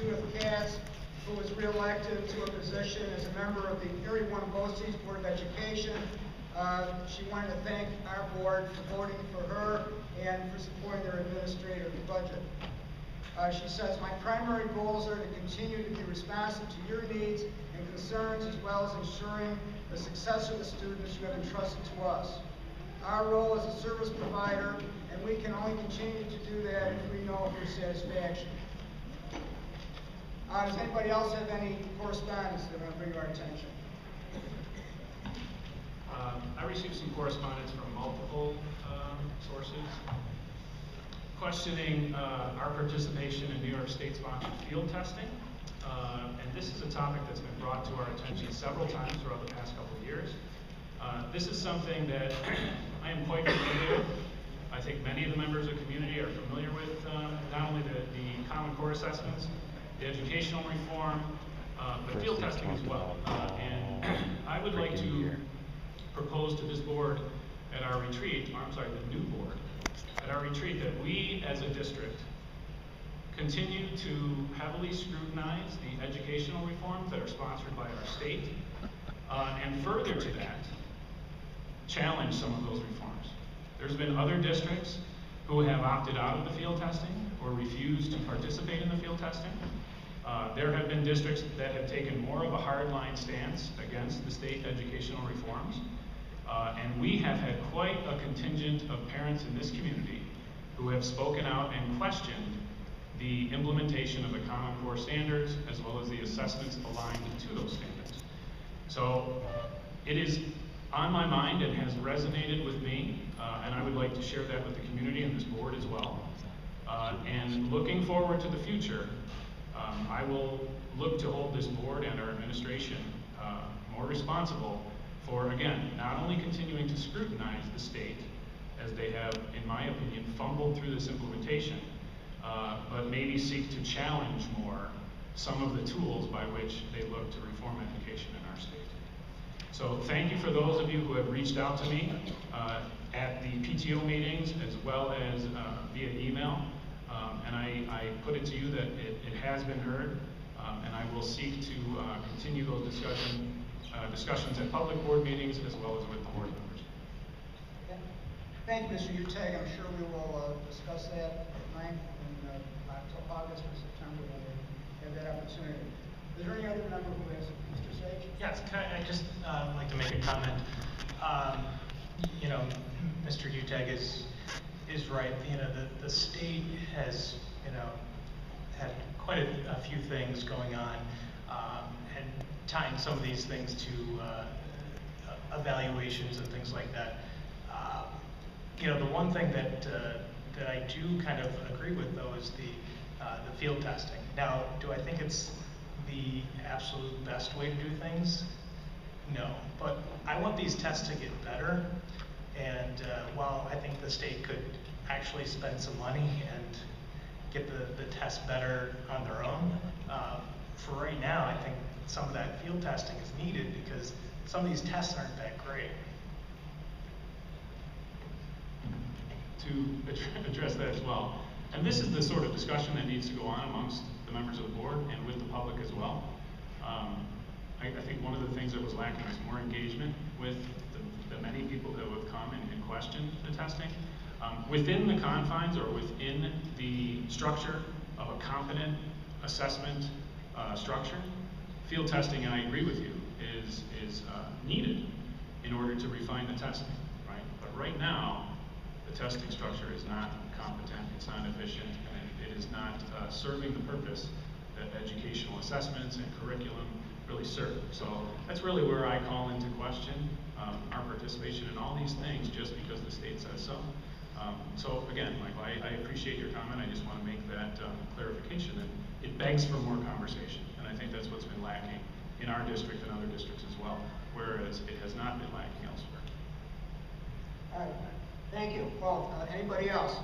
Judith Katz, who was reelected to a position as a member of the Erie 1 BOCES Board of Education. She wanted to thank our board for voting for her and for supporting their administrative budget. She says, my primary goals are to continue to be responsive to your needs and concerns, as well as ensuring the success of the students you have entrusted to us. Our role as a service provider, and we can only continue to do that if we know of your satisfaction. Does anybody else have any correspondence they want to bring to our attention? I received some correspondence from multiple sources questioning our participation in New York State-sponsored field testing. And this is a topic that's been brought to our attention several times throughout the past couple of years. This is something that I am quite familiar with. I think many of the members of the community are familiar with not only the Common Core assessments, the educational reform, but field testing as well. And I would like to propose to this board at our retreat, or I'm sorry, the new board, at our retreat, that we as a district continue to heavily scrutinize the educational reforms that are sponsored by our state, and further to that, challenge some of those reforms. There's been other districts who have opted out of the field testing or refused to participate in the field testing. There have been districts that have taken more of a hardline stance against the state educational reforms. And we have had quite a contingent of parents in this community who have spoken out and questioned the implementation of the Common Core standards as well as the assessments aligned to those standards. So it is on my mind and has resonated with me, and I would like to share that with the community and this board as well. And looking forward to the future, I will look to hold this board and our administration more responsible for, again, not only continuing to scrutinize the state, as they have, in my opinion, fumbled through this implementation, but maybe seek to challenge more some of the tools by which they look to reform education in our state. So thank you for those of you who have reached out to me at the PTO meetings as well as via email. And I put it to you that it has been heard, and I will seek to continue those discussions at public board meetings as well as with the board members. Okay. Thank you, Mr. Utag. I'm sure we will discuss that at length in August or September when we have that opportunity. Is there any other member who has Mr. Sage? Yes, I just like to make a comment. You know, Mr. Utag is right. You know, the state has, you know, had quite a few things going on, and tying some of these things to evaluations and things like that. You know, the one thing that I do kind of agree with, though, is the field testing. Now, do I think it's the absolute best way to do things? No, but I want these tests to get better, and while I think the state could actually spend some money and get the tests better on their own, for right now, I think some of that field testing is needed because some of these tests aren't that great. To address that as well, and this is the sort of discussion that needs to go on amongst the members of the board and with the public as well. I think one of the things that was lacking is more engagement with the many people who have come and questioned the testing. Within the confines or within the structure of a competent assessment structure, field testing, and I agree with you, is needed in order to refine the testing, right? But right now, the testing structure is not competent, it's not efficient, and it is not serving the purpose that educational assessments and curriculum really serve. So that's really where I call into question our participation in all these things just because the state says so. So again, Michael, I appreciate your comment. I just want to make that clarification, and it begs for more conversation. And I think that's what's been lacking in our district and other districts as well, whereas it has not been lacking elsewhere. All right. Thank you. Well, anybody else?